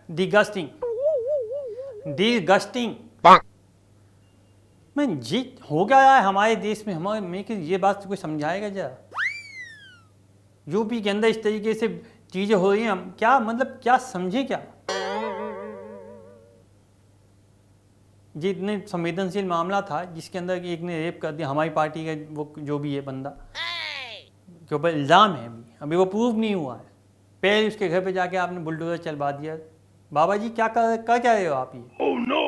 डिगस्टिंग डिगस्टिंग। मैं जी हो क्या है हमारे देश में, हमारे में कि ये बात कोई समझाएगा जरा। यूपी के अंदर इस तरीके से चीजें हो रही हैं, हम क्या मतलब क्या समझे क्या। जी इतने संवेदनशील मामला था जिसके अंदर एक ने रेप कर दिया हमारी पार्टी का, वो जो भी है बंदा के ऊपर इल्ज़ाम है, अभी वो प्रूव नहीं हुआ है। पहले उसके घर पे जाके आपने बुलडोजर चलवा दिया। बाबा जी क्या कर क्या रहे हो आप ये? oh, no.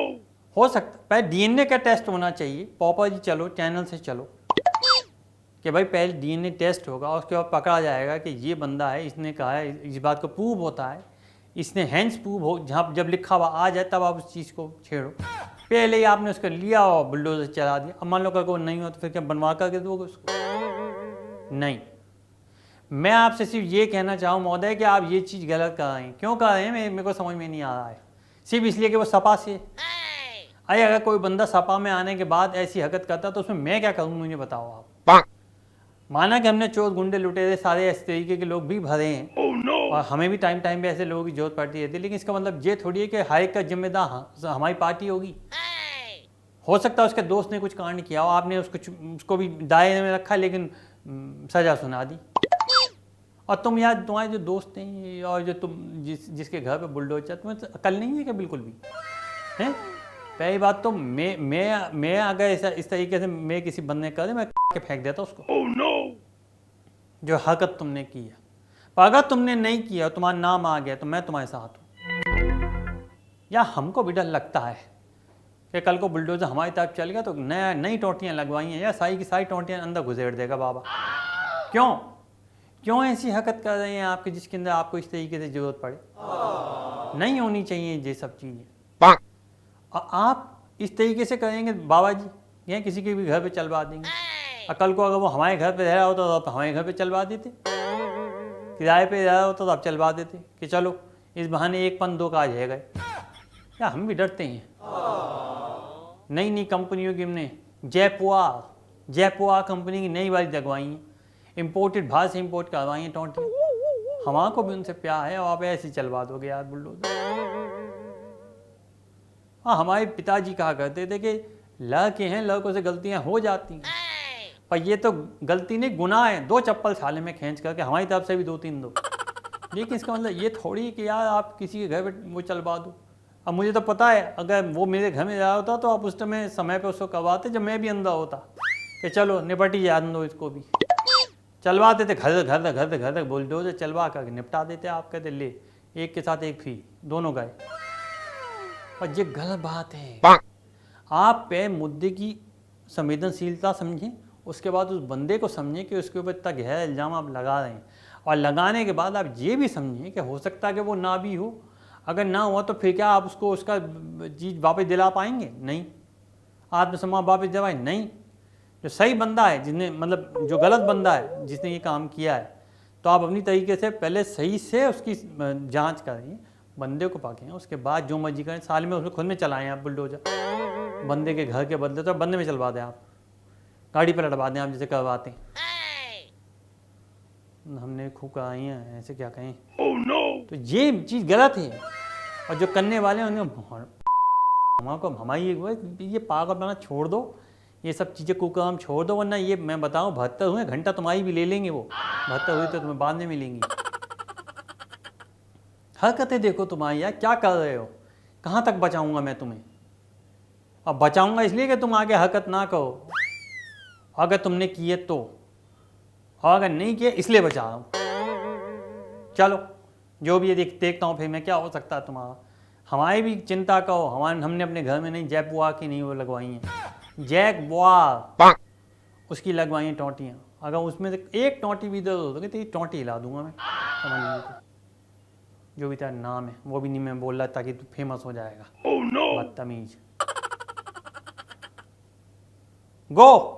हो सकता पहले डीएनए का टेस्ट होना चाहिए। पापा जी चलो चैनल से चलो कि भाई पहले डीएनए टेस्ट होगा, उसके बाद पकड़ा जाएगा कि ये बंदा है, इसने कहा है, इस बात को प्रूव होता है, इसने हैंस प्रूव हो, जहाँ जब लिखा हुआ आ जाए तब आप उस चीज़ को छेड़ो। पहले ही आपने उसको लिया और बुलडोजर चला दिया। अब मान लो को नहीं हो तो फिर क्या बनवा करके दोगे उसको? नहीं। मैं आपसे सिर्फ ये कहना चाहूँ महोदय कि आप ये चीज़ गलत कर रहे हैं। क्यों कर रहे हैं मेरे को समझ में नहीं आ रहा है। सिर्फ इसलिए कि वो सपा से। अरे अगर कोई बंदा सपा में आने के बाद ऐसी हरकत करता तो उसमें मैं क्या करूँ, मुझे बताओ आप। माना कि हमने चोर गुंडे लुटेरे सारे इस तरीके के लोग भी भरे हैं oh, no. और हमें भी टाइम टाइम पे ऐसे लोगों की जरूरत पड़ती रहती है, लेकिन इसका मतलब ये थोड़ी है कि हर एक का जिम्मेदार हमारी पार्टी होगी। हो सकता है उसके दोस्त ने कुछ कांड किया हो, आपने उसको भी दायरे में रखा लेकिन सजा सुना दी। और तुम यार तुम्हारे जो दोस्त हैं और जो तुम जिसके घर पे बुलडोजर, तुम्हें अकल नहीं है क्या बिल्कुल भी? हैं पहली बात तो मैं अगर इस तरीके से मैं किसी बंदे कर दे मैं के फेंक देता उसको oh, no. जो हरकत तुमने की है। पर अगर तुमने नहीं किया, तुम्हारा नाम आ गया तो मैं तुम्हारे साथ हूँ। या हमको भी डर लगता है कि कल को बुलडोजर हमारी तरफ चल गया तो नई टोटियाँ लगवाई हैं या सारी की सारी टोटियाँ अंदर घुसेड़ देगा बाबा। क्यों ऐसी हरकत कर रहे हैं आपके जिसके अंदर आपको इस तरीके से जरूरत पड़े? नहीं होनी चाहिए ये सब चीज़ें। और आप इस तरीके से करेंगे बाबा जी या किसी के भी घर पे चलवा देंगे। कल को अगर वो हमारे घर पे रह रहा होता तो आप हमारे घर पे चलवा देते, किराए पे रह रहा होता तो आप चलवा देते कि चलो इस बहाने एक पन दो काज है गए। क्या हम भी डरते हैं? नई नई कंपनियों की हमने जयपुआ कंपनी की नई वाली लगवाई हैं, इम्पोर्टेड बाहर से इम्पोर्ट करवाई हैं टोंटियाँ। हमारे को भी उनसे प्यार है और आप ऐसे चलवा दोगे यार बुलडोजर। हाँ हमारे पिताजी कहा करते थे कि लड़के हैं, लड़कों से गलतियाँ हो जाती हैं, पर ये तो गलती नहीं गुनाह है। 2 चप्पल छाले में खींच करके हमारी तरफ से भी 2-3 दो। लेकिन इसका मतलब ये थोड़ी कि यार आप किसी के घर पे वो चलवा दो। अब मुझे तो पता है अगर वो मेरे घर में रहा होता तो आप उस समय पे उसको करवाते जब मैं भी अंदर होता कि चलो निपटी याद दो इसको भी। चलवाते थे घर तक बुलडोजर चलवा करके निपटा देते। आप कहते ले एक के साथ एक फ्री, दोनों गए। और ये गलत बात है। आप पे मुद्दे की संवेदनशीलता समझें, उसके बाद उस बंदे को समझें कि उसके ऊपर इतना गहरा इल्ज़ाम आप लगा रहे हैं, और लगाने के बाद आप ये भी समझें कि हो सकता है कि वो ना भी हो। अगर ना हुआ तो फिर क्या आप उसको उसका चीज़ वापस दिला पाएंगे? नहीं। आत्मसम्मान वापस दिलाए? नहीं। जो सही बंदा है जिसने मतलब जो गलत बंदा है जिसने ये काम किया है, तो आप अपनी तरीके से पहले सही से उसकी जाँच करें, बंदे को पकड़ें, उसके बाद जो मर्जी करें। साल में उसमें खुद में चलाएं आप बुलडोजर। बंदे के घर के बदले तो बंदे में चलवा दें, आप गाड़ी पर लटवा दें आप जैसे करवाते हैं। हमने खूब कराई हैं, ऐसे क्या कहें। oh, no. तो ये चीज़ गलत है। और जो करने वाले हैं उनको हमारी ये पागलपना छोड़ दो, ये सब चीज़ें कुकर्म छोड़ दो, वरना ये मैं बताऊं 72 हुए घंटा तुम्हारी भी ले लेंगे वो। 72 हुई तो तुम्हें बाद में मिलेंगी। हरकतें देखो तुम्हारी यार, क्या कर रहे हो? कहाँ तक बचाऊंगा मैं तुम्हें? अब बचाऊंगा इसलिए कि तुम आगे हरकत ना करो, अगर तुमने किए तो, और अगर नहीं किए इसलिए बचा रहा हूँ। चलो जो भी ये देखता हूँ फिर मैं क्या हो सकता है तुम्हारा। हमारी भी चिंता करो, हमने अपने घर में नहीं जयपुआ की नहीं वो लगवाई हैं, जैकबुआ उसकी लगवाई हैं टोंटियाँ। अगर उसमें से एक टोंटी भी दर्द हो तो टोंटी हिला दूंगा मैं, समझ लीजिए। जो भी तेरा नाम है वो भी नहीं मैं बोल रहा ताकि तू फेमस हो जाएगा। oh, no. बदतमीज। गो